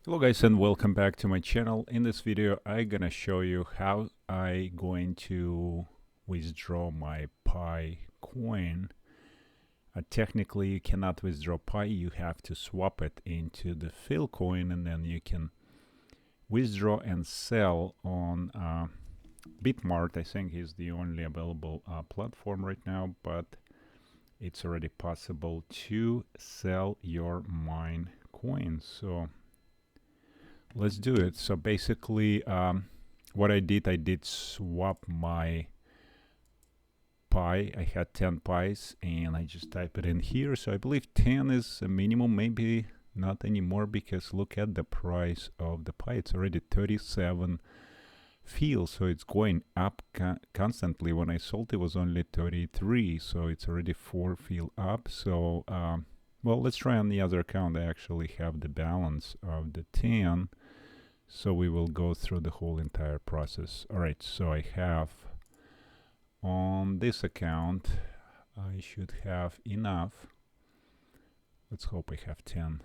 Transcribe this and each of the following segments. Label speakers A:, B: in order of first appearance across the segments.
A: Hello guys and welcome back to my channel. In this video I'm gonna show you how I going to withdraw my PAI coin. Technically you cannot withdraw PAI, you have to swap it into the fill coin and then you can withdraw and sell on Bitmart. I think is the only available platform right now, but it's already possible to sell your mine coins. So let's do it. So basically what I did swap my PAI. I had 10 PAIs and I just type it in here. So I believe 10 is a minimum, maybe not anymore, because look at the price of the PAI. It's already 37 fields, so it's going up constantly. When I sold it was only 33, so it's already 4 field up. So well, let's try on the other account. I actually have the balance of the 10. So we will go through the whole entire process. All right, so I have on this account, I should have enough. Let's hope I have 10.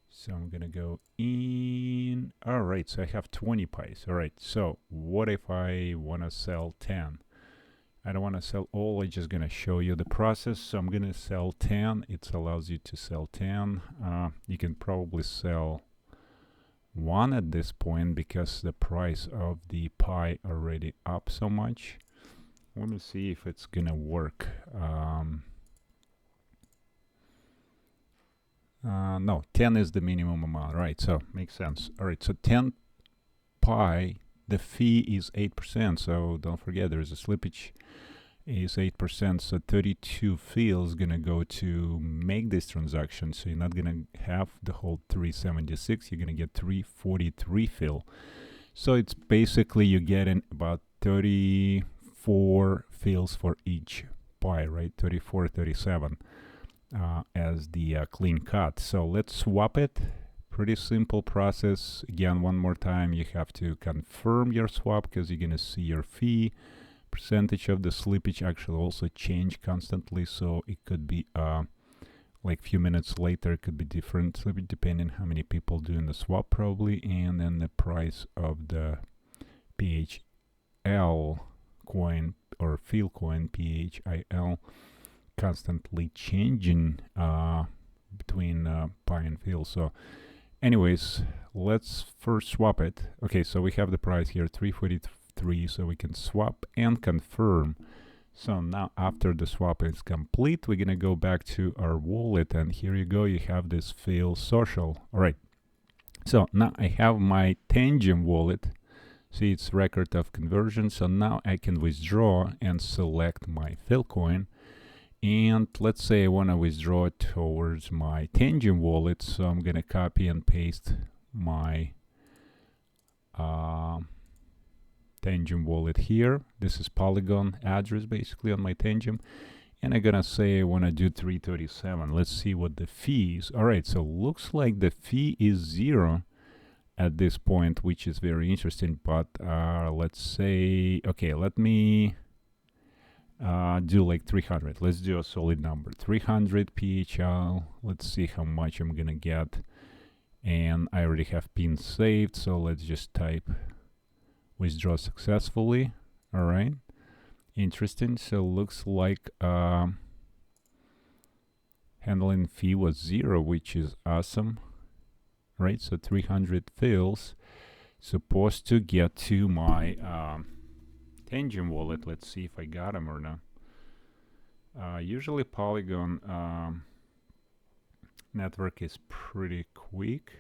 A: So I'm gonna go in. All right, so I have 20 PAIs. All right, so what if I wanna sell 10? I don't wanna sell all, I'm just gonna show you the process. So I'm gonna sell 10. It allows you to sell 10. You can probably sell 1 at this point because the price of the PAI already up so much. Let me see if it's gonna work. No, 10 is the minimum amount, right? So makes sense. All right, so 10 PAI, the fee is 8%. So don't forget there's a slippage is 8%. So 32 fields is gonna go to make this transaction. So you're not gonna have the whole 376. You're gonna get 343 fill. So it's basically you're getting about 34 fills for each PAI, right? 34, 37 as the clean cut. So let's swap it. Pretty simple process. Again, one more time, you have to confirm your swap because you're gonna see your fee. Percentage of the slippage actually also change constantly, so it could be like few minutes later it could be different slippage depending how many people doing the swap probably, and then the price of the PHL coin or field coin PHIL constantly changing between PAI and field. So anyways, let's first swap it. Okay, so we have the price here 343, so we can swap and confirm. So now after the swap is complete, we're gonna go back to our wallet, and here you go, you have this field social. All right, so now I have my Tangent wallet. See, it's record of conversion. So now I can withdraw and select my fill coin. And let's say I want to withdraw it towards my Tangent wallet. So I'm going to copy and paste my Tangent wallet here. This is Polygon address basically on my Tangent. And I'm going to say I want to do 337. Let's see what the fee is. All right, so looks like the fee is 0 at this point, which is very interesting. But let's say, okay, let me do like 300. Let's do a solid number, 300 PHL. Let's see how much I'm gonna get. And I already have pin saved, so let's just type withdraw successfully. All right, interesting. So looks like handling fee was 0, which is awesome, right? So 300 fills supposed to get to my Tangent wallet. Let's see if I got them or not. Usually Polygon network is pretty quick,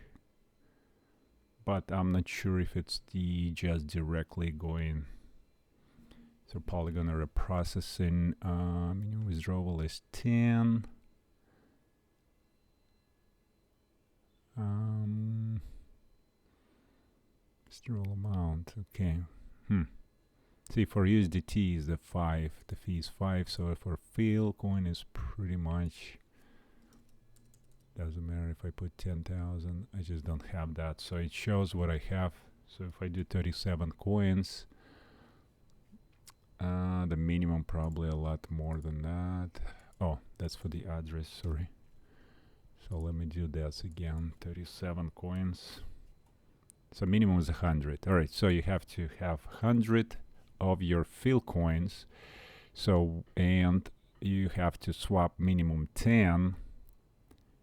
A: but I'm not sure if it's just directly going through Polygon or a processing. Minimum withdrawal is 10. Withdrawal amount, okay. See, for USDT is the 5, the fee is 5, so for field coin is pretty much, doesn't matter if I put 10,000, I just don't have that, so it shows what I have. So if I do 37 coins, the minimum probably a lot more than that. Oh, that's for the address, sorry. So let me do this again. 37 coins. So minimum is 100. All right, so you have to have 100 of your fill coins. So, and you have to swap minimum 10.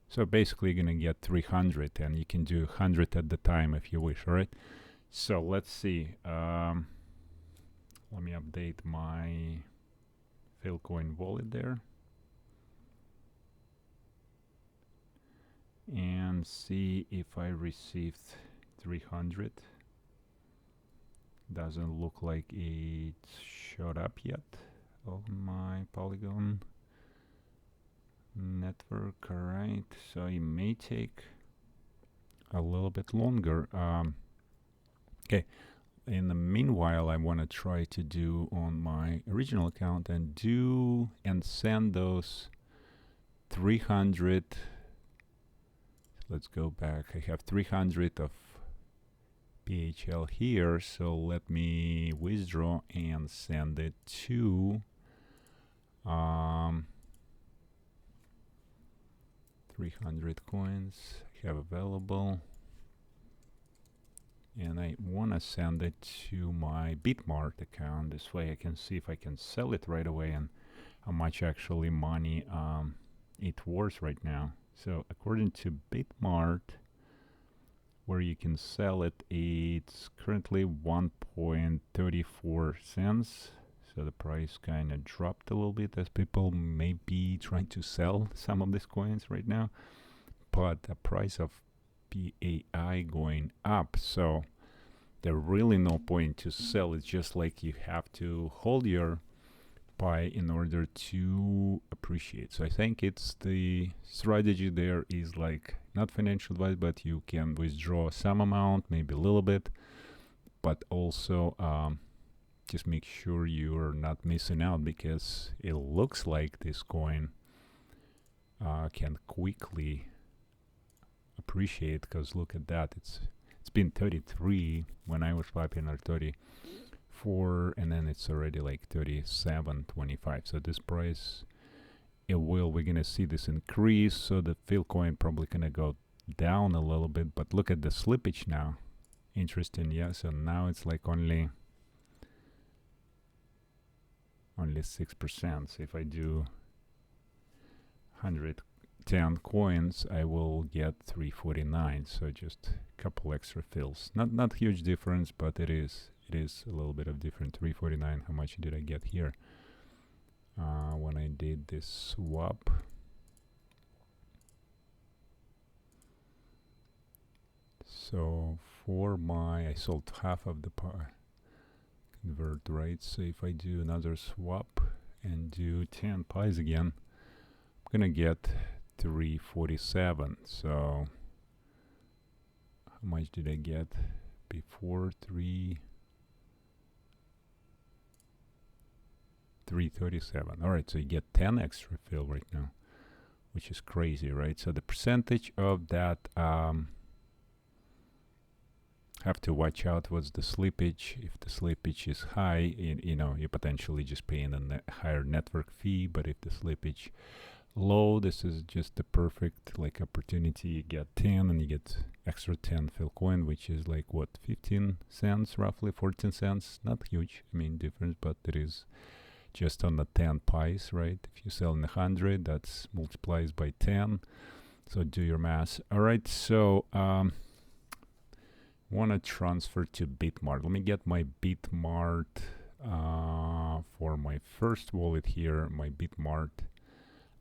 A: So basically you're gonna get 300, and you can do 100 at the time if you wish. All right, so let's see. Let me update my Philcoin wallet there and see if I received 300. Doesn't look like it showed up yet on my Polygon network. All right, so it may take a little bit longer. Okay, in the meanwhile, I want to try to do on my original account and send those 300. Let's go back. I have 300 of PHL here, so let me withdraw and send it to 300 coins I have available, and I want to send it to my Bitmart account. This way I can see if I can sell it right away and how much actually money it worth right now. So according to Bitmart, where you can sell it, it's currently 1.34 cents. So the price kind of dropped a little bit as people may be trying to sell some of these coins right now. But the price of PAI going up, so there's really no point to sell. It's just like you have to hold your PAI in order to appreciate. So I think it's the strategy there is like not financial advice, but you can withdraw some amount, maybe a little bit, but also just make sure you're not missing out, because it looks like this coin can quickly appreciate, because look at that, it's been 33 when I was swapping, or 34, and then it's already like 37.25. So this price, we're gonna see this increase, so the fill coin probably gonna go down a little bit, but look at the slippage now. Interesting. Yeah, so now it's like only 6%. So if I do 110 coins, I will get 349. So just a couple extra fills. Not huge difference, but it is a little bit of difference. 349. How much did I get here when I did this swap? So for I sold half of the convert, right? So if I do another swap and do 10 pies again, I'm gonna get 347. So how much did I get before? 337. All right, so you get 10 extra fill right now, which is crazy, right? So the percentage of that, have to watch out what's the slippage. If the slippage is high, you know, you're potentially just paying a higher network fee. But if the slippage low, this is just the perfect like opportunity. You get 10 and you get extra 10 fill coin, which is like what, 15 cents, roughly 14 cents. Not huge, I mean, difference, but it is just on the 10 pies, right? If you sell in 100, that's multiplies by 10. So do your math. All right, so want to transfer to Bitmart. Let me get my Bitmart for my first wallet here, my Bitmart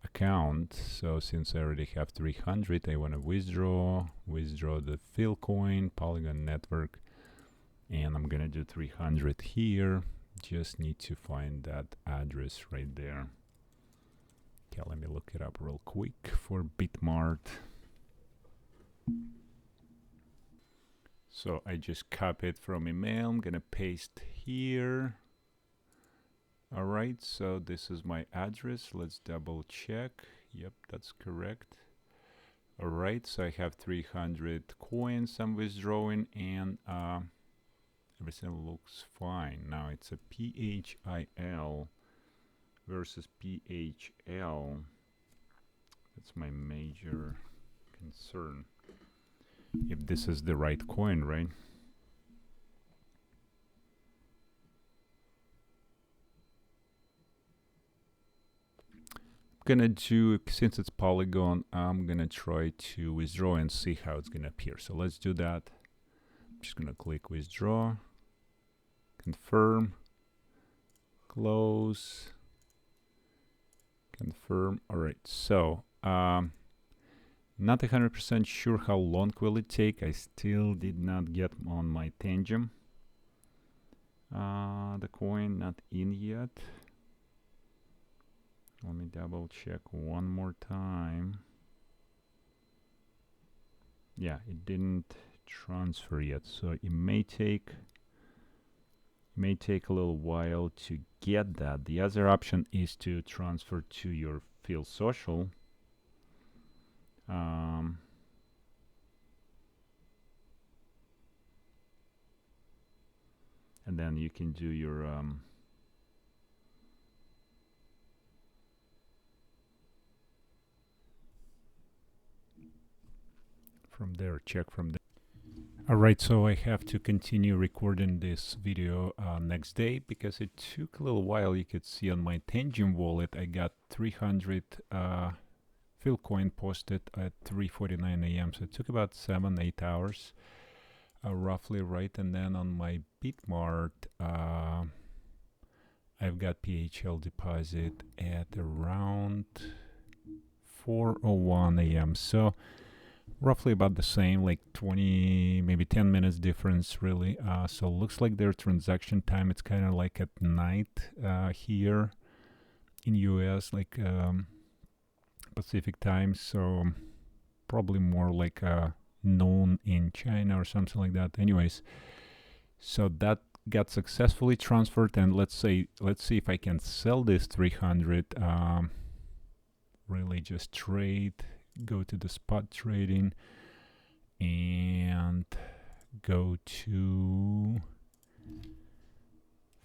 A: account. So since I already have 300, I want to withdraw the fill coin, Polygon network, and I'm gonna do 300 here. Just need to find that address right there. Okay, let me look it up real quick for Bitmart. So I just copied from email. I'm gonna paste here. All right, so this is my address. Let's double check. Yep, that's correct. All right, so I have 300 coins I'm withdrawing, and everything looks fine. Now it's a PHIL versus PHL. That's my major concern if this is the right coin, right? Gonna do, since it's Polygon, I'm gonna try to withdraw and see how it's gonna appear. So let's do that. I'm just gonna click withdraw, confirm, close, confirm. All right, so not 100% sure how long will it take. I still did not get on my Tangem the coin, not in yet. Let me double check one more time. Yeah, it didn't transfer yet, so it may take a little while to get that. The other option is to transfer to your Field Social. And then you can do your from there, check from there. Alright, so I have to continue recording this video next day because it took a little while. You could see on my Tangem wallet I got 300 Philcoin posted at 3:49 a.m. So it took about 7-8 hours roughly, right? And then on my Bitmart I've got PHL deposit at around 4:01 a.m. So roughly about the same, like 20, maybe 10 minutes difference, really. So looks like their transaction time, it's kind of like at night here in US, like Pacific time. So probably more like noon in China or something like that. Anyways, so that got successfully transferred, and let's see if I can sell this 300. Really just trade. Go to the spot trading and go to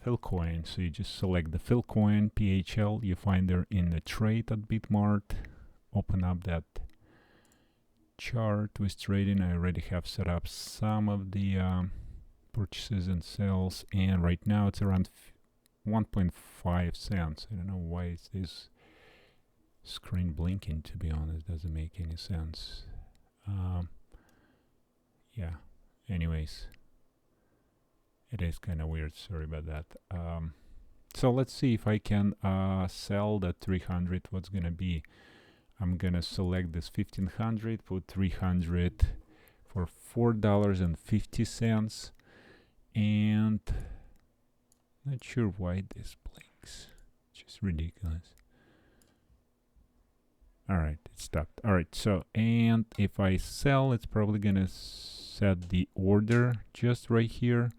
A: Philcoin. So you just select the Philcoin PHL. You find there in the trade at Bitmart. Open up that chart with trading. I already have set up some of the purchases and sales, and right now it's around 1.5 cents. I don't know why it's this screen blinking, to be honest. Doesn't make any sense. Yeah, anyways, it is kind of weird, sorry about that. So let's see if I can sell that 300. What's gonna be? I'm gonna select this 1500, put 300 for $4.50, and not sure why this blinks, just ridiculous. All right, it stopped. All right, so, and if I sell, it's probably gonna set the order just right here,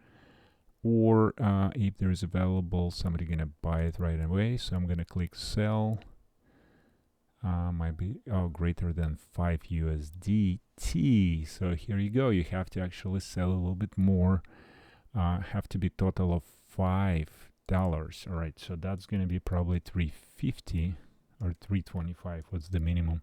A: or if there's available, somebody gonna buy it right away. So I'm gonna click sell. Might be, oh, greater than 5 USDT. So here you go. You have to actually sell a little bit more. Have to be total of $5. All right, so that's gonna be probably 350. Or 325, what's the minimum?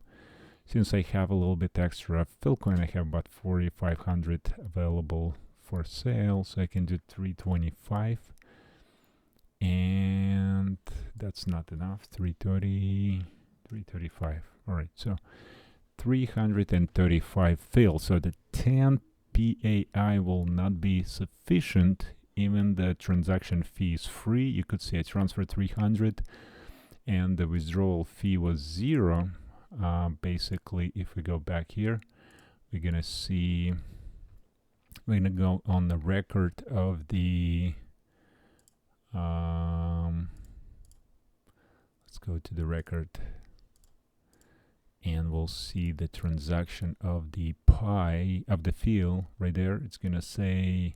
A: Since I have a little bit extra Philcoin, I have about 4,500 available for sale, so I can do 325, and that's not enough. 330, 335. All right, so 335 Phil. So the 10 PAI will not be sufficient. Even the transaction fee is free. You could see I transferred 300. And the withdrawal fee was 0. Basically, if we go back here, we're gonna see, we're gonna go on the record of the let's go to the record, and we'll see the transaction of the PAI of the field right there. It's gonna say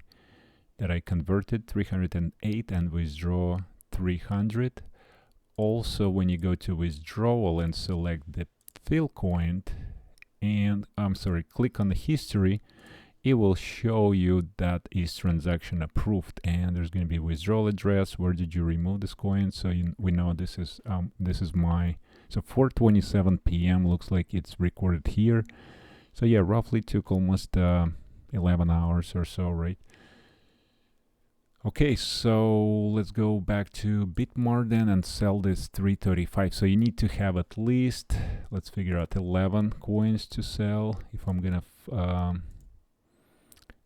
A: that I converted 308 and withdraw 300. Also, when you go to withdrawal and select the Philcoin, and click on the history, it will show you that is transaction approved, and there's going to be withdrawal address. Where did you remove this coin? So we know this is my, so 4:27 p.m. looks like it's recorded here. So yeah, roughly took almost 11 hours or so, right? Okay, so let's go back to Bitmarden and sell this 335. So you need to have at least, let's figure out 11 coins to sell. If I'm gonna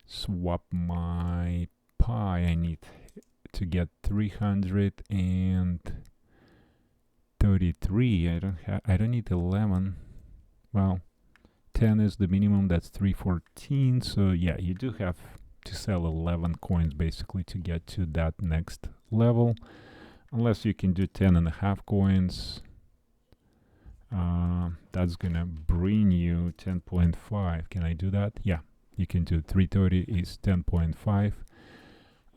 A: swap my PAI, I need to get 333. I don't need 11. Well, 10 is the minimum, that's 314. So yeah, you do have to sell 11 coins basically to get to that next level, unless you can do 10.5 coins. That's gonna bring you 10.5. Can I do that? Yeah, you can do 330 is 10.5,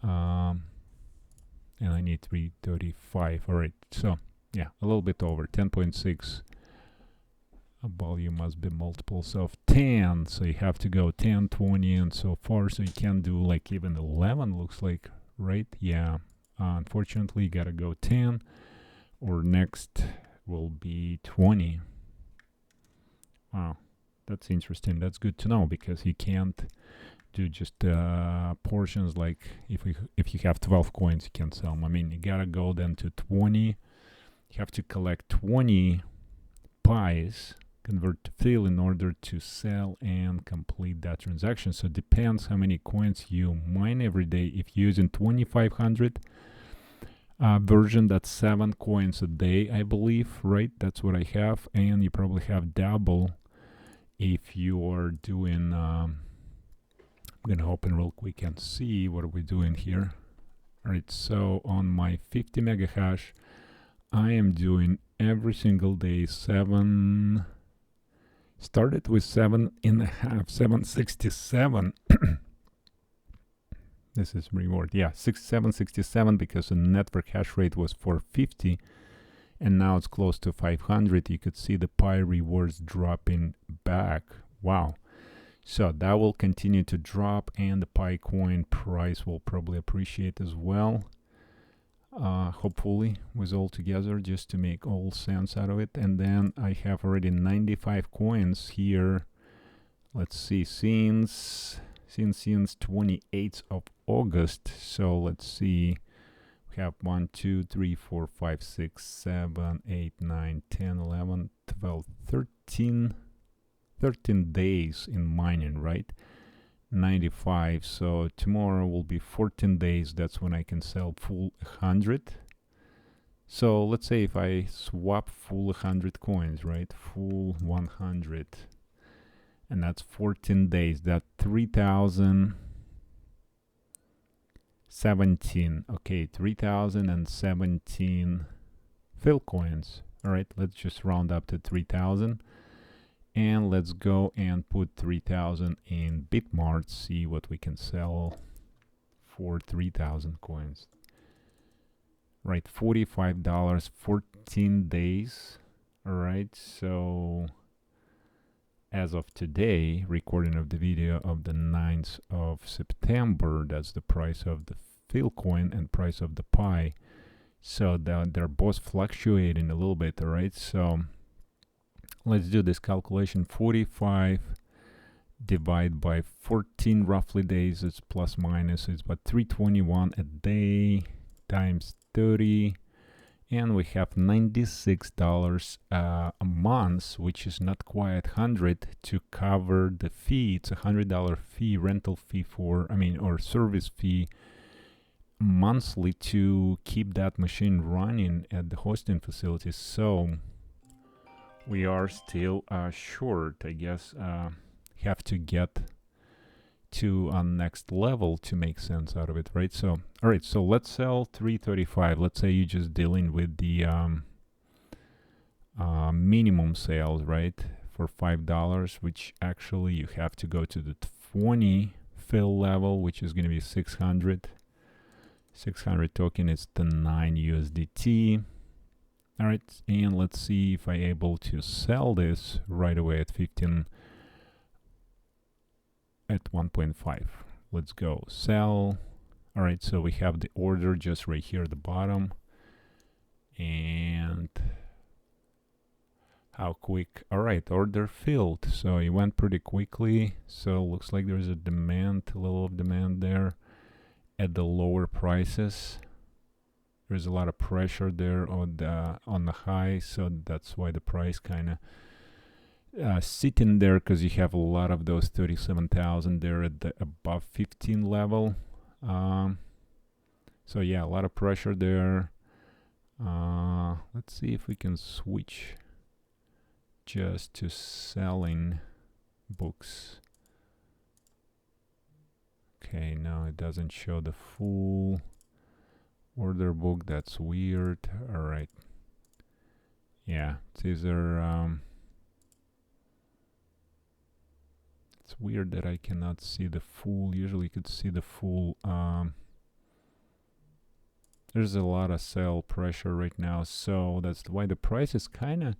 A: and I need 335. All right, so yeah, a little bit over 10.6. A volume must be multiples of 10, so you have to go 10, 20, and so far. So you can do like even 11, looks like, right? Yeah, unfortunately you gotta go 10, or next will be 20. Wow, that's interesting. That's good to know, because you can't do just portions. Like if you have 12 coins, you can sell them. I mean, you gotta go then to 20. You have to collect 20 PAIs, convert to fill in order to sell and complete that transaction. So it depends how many coins you mine every day. If you're using 2500 version, that's 7 coins a day, I believe, right? That's what I have. And you probably have double if you are doing I'm gonna open real quick and see what are we doing here. All right, so on my 50 mega hash, I am doing every single day 7. Started with 7.5, 767. This is reward. Yeah, 767, because the network hash rate was 450, and now it's close to 500. You could see the PAI rewards dropping back. Wow. So that will continue to drop, and the PAI coin price will probably appreciate as well. Hopefully with all together, just to make all sense out of it. And then I have already 95 coins here. Let's see, since 28th of August. So let's see, we have 1, 2, 3, 4, 5, 6, 7, 8, 9, 10, 11, 12, 13 days in mining, right? 95. So tomorrow will be 14 days. That's when I can sell full 100. So let's say if I swap full 100 coins, right? Full 100, and that's 14 days. That 3017. Okay, 3017 fill coins. All right, let's just round up to 3000. And let's go and put 3000 in Bitmart, see what we can sell for 3000 coins. Right, $45, 14 days. All right, so as of today, recording of the video of the 9th of September, that's the price of the fill coin and price of the PAI. So they're both fluctuating a little bit, all right? So let's do this calculation. 45 divided by 14 roughly days, it's plus minus, it's about 321 a day times 30, and we have $96 a month, which is not quite 100 to cover the fee. It's a $100 fee, rental fee for, or service fee monthly to keep that machine running at the hosting facility. So we are still short, I guess. Have to get to a next level to make sense out of it, right? So all right, so let's sell 335. Let's say you're just dealing with the minimum sales, right, for $5, which actually you have to go to the 20 fill level, which is going to be 600 token. It's the 9 USDT. All right, and let's see if I'm able to sell this right away at 15 at 1.5. Let's go sell. All right, so we have the order just right here at the bottom, and How quick? All right, order filled. So it went pretty quickly. So looks like there's a demand, a little of demand there at the lower prices. There's a lot of pressure there on the high, so that's why the price kind of sitting there, because you have a lot of those 37,000 there at the above 15 level. So yeah, a lot of pressure there. Let's see if we can switch just to selling books. Okay, no, it doesn't show the full order book. That's weird. All right. Yeah, these are it's weird that I cannot see the full. Usually you could see the full. There's a lot of sell pressure right now, so that's why the price is kind of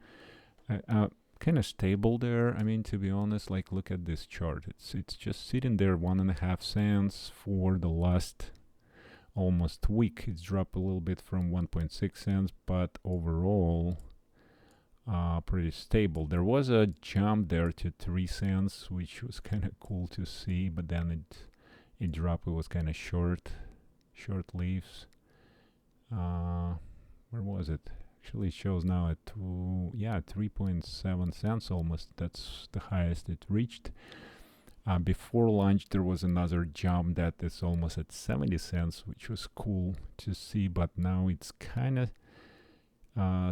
A: stable there. I mean, to be honest, like, look at this chart. It's just sitting there 1.5 cents for the last almost week. It's dropped a little bit from 1.6 cents, but overall pretty stable. There was a jump there to 3 cents, which was kind of cool to see, but then it dropped. It was kind of short leaves. Where was it? Actually, it shows now at 3.7 cents almost. That's the highest it reached. Before lunch, there was another jump that is almost at 70 cents, which was cool to see, but now it's kind of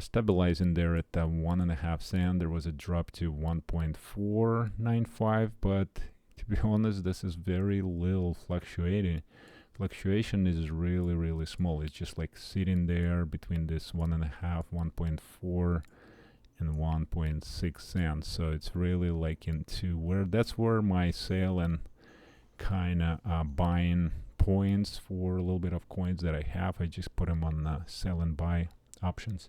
A: stabilizing there at 1.5 cents. There was a drop to 1.495, but to be honest, this is very little fluctuation is really small. It's just like sitting there between this 1.5, 1.4 and 1.6 cents. So it's really like into where that's where my sale and kind of buying points for a little bit of coins that I have. I just put them on sell and buy options.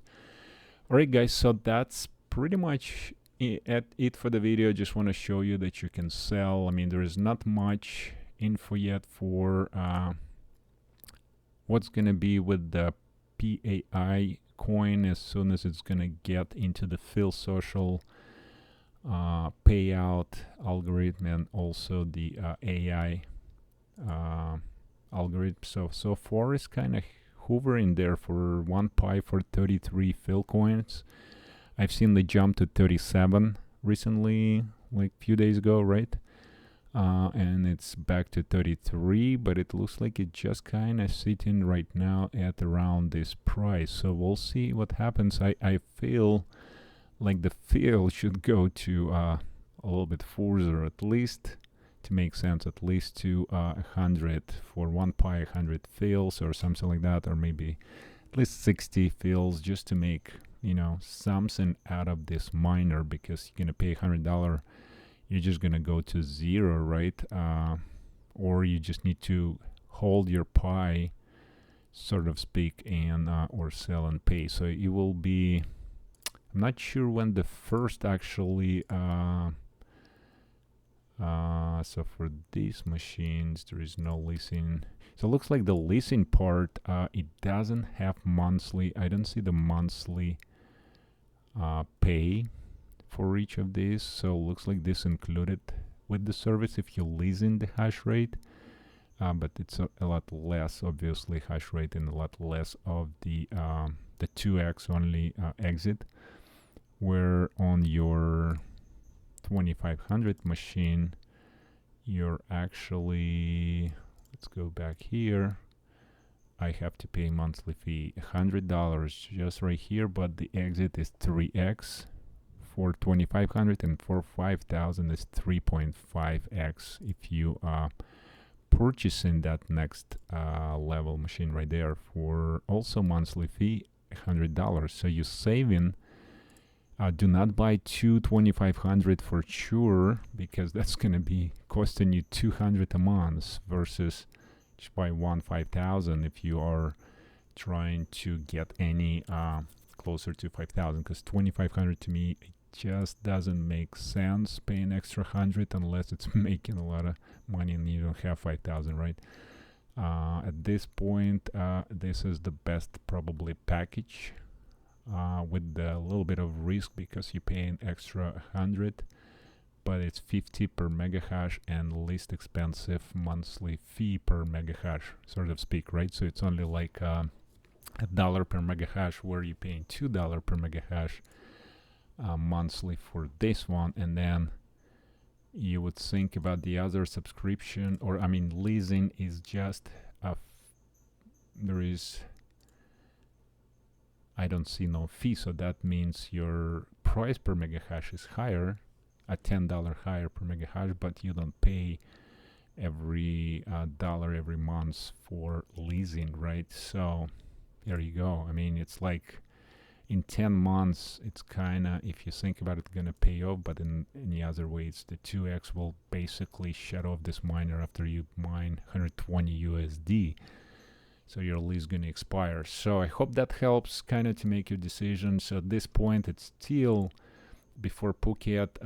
A: All right, guys, so that's pretty much it for the video. Just want to show you that you can sell. I mean, there is not much info yet for what's gonna be with the PAI coin as soon as it's gonna get into the Phil Social payout algorithm and also the AI algorithm. So far it's kind of hovering there for 1 PAI for 33 Phil coins. I've seen the jump to 37 recently, like a few days ago, right? And it's back to 33, but it looks like it's just kind of sitting right now at around this price. So we'll see what happens. I feel like the fill should go to a little bit further, at least to make sense, at least to 100 for 1 PAI, 100 fills or something like that, or maybe at least 60 fills, just to make, you know, something out of this miner, because you're gonna pay $100. You're just gonna go to zero, right? Or you just need to hold your PAI, sort of speak, and or sell and pay. So it will be, I'm not sure when the first actually so for these machines there is no leasing. So it looks like the leasing part, it doesn't have monthly. I don't see the monthly pay for each of these, so looks like this included with the service if you leasing the hash rate, but it's a lot less, obviously, hash rate, and a lot less of the 2x only exit, where on your 2500 machine you're actually, let's go back here, I have to pay monthly fee $100 just right here, but the exit is 3x for 2500, and for 5000 is 3.5x if you purchasing that next level machine right there, for also monthly fee $100. So you're saving. Do not buy two 2500 for sure, because that's gonna be costing you 200 a month, versus just buy one 5000 if you are trying to get any closer to 5000, because 2500 to me just doesn't make sense paying extra 100 unless it's making a lot of money and you don't have 5000, right? At this point, this is the best probably package with a little bit of risk because you pay an extra 100, but it's 50 per mega hash and least expensive monthly fee per mega hash, sort of speak, right? So it's only like $1 per mega hash, where you're paying $2 per mega hash monthly for this one. And then you would think about the other subscription, or I mean leasing is just there is, I don't see no fee, so that means your price per mega hash is higher, at $10 higher per mega hash, but you don't pay every dollar every month for leasing, right? So there you go. I mean, it's like in 10 months, it's kind of, if you think about it, gonna pay off, but in any other ways, the 2x will basically shut off this miner after you mine 120 USD. So your lease gonna expire. So I hope that helps kind of to make your decision. So at this point, it's still before Phuket.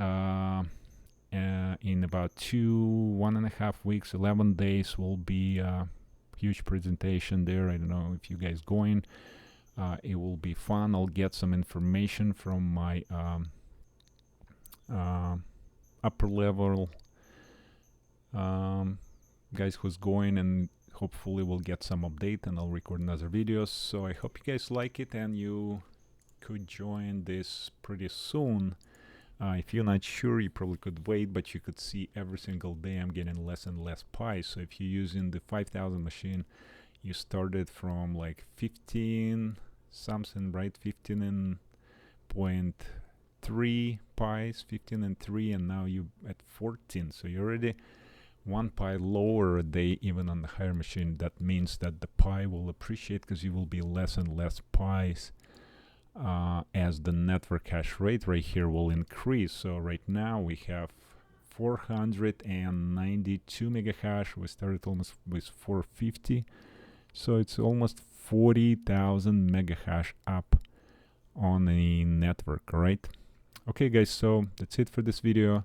A: In about 1.5 weeks, 11 days, will be a huge presentation there. I don't know if you guys going. It will be fun. I'll get some information from my upper level guys who's going, and hopefully we'll get some update and I'll record another videos. So I hope you guys like it and you could join this pretty soon. If you're not sure, you probably could wait, but you could see every single day I'm getting less and less Pi. So if you're using the 5000 machine, you started from like 15 something, right? 15 and 0.3 Pi's, 15 and 3, and now you at 14. So you're already 1 Pi lower a day, even on the higher machine. That means that the Pi will appreciate because you will be less and less Pi's as the network hash rate right here will increase. So right now we have 492 mega hash. We started almost with 450. So it's almost 40,000 mega hash up on the network, right? Okay guys, so that's it for this video.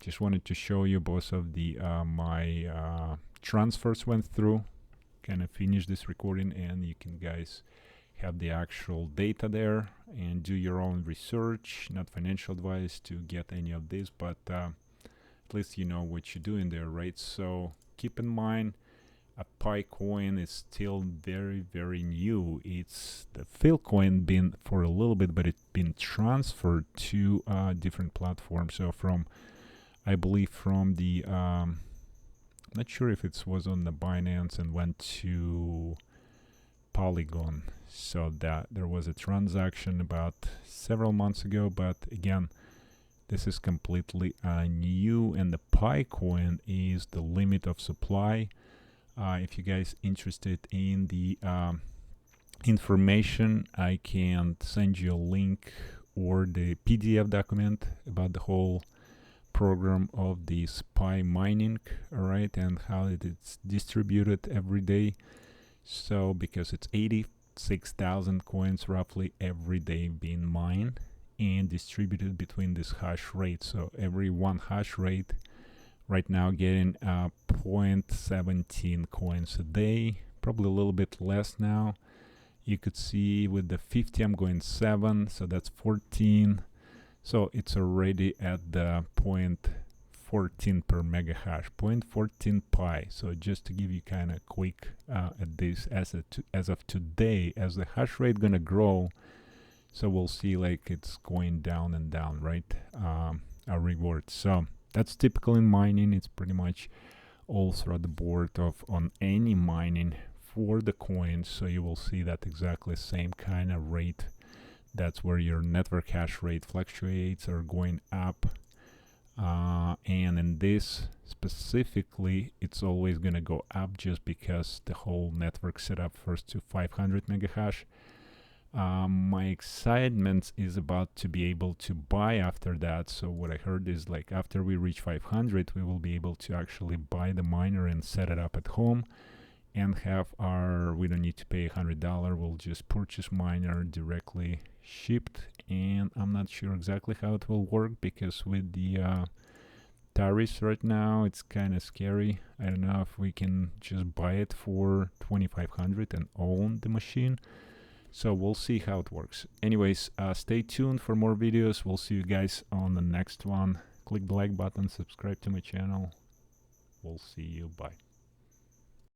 A: Just wanted to show you both of the my transfers went through. Kind of finish this recording and you can guys have the actual data there and do your own research. Not financial advice to get any of this, but at least you know what you're doing there, right? So keep in mind, a Pi coin is still very, very new. It's the Phil coin been for a little bit, but it's been transferred to different platforms. So from, I believe from the, not sure if it was on the Binance and went to Polygon. So that there was a transaction about several months ago, but again, this is completely new, and the Pi coin is the limit of supply. If you guys interested in the information, I can send you a link or the PDF document about the whole program of this Pi mining, all right, and how it's distributed every day. So because it's 86,000 coins roughly every day being mined and distributed between this hash rate. So every one hash rate right now getting 0.17 coins a day, probably a little bit less now. You could see with the 50 I'm going 7, so that's 14. So it's already at the 0.14 per mega hash, 0.14 Pi. So just to give you kind of quick at this as of today, as the hash rate gonna grow, so we'll see like it's going down and down, right? Our reward. So that's typical in mining. It's pretty much all throughout the board of on any mining for the coins. So you will see that exactly same kind of rate. That's where your network hash rate fluctuates or going up. And in this specifically, it's always going to go up just because the whole network set up first to 500 mega hash. My excitement is about to be able to buy after that. So what I heard is like after we reach 500, we will be able to actually buy the miner and set it up at home and have our, we don't need to pay $100. We'll just purchase miner directly shipped. And I'm not sure exactly how it will work because with the tariffs right now, it's kind of scary. I don't know if we can just buy it for $2,500 and own the machine. So we'll see how it works. Anyways, stay tuned for more videos. We'll see you guys on the next one. Click the like button, subscribe to my channel. We'll see you. Bye.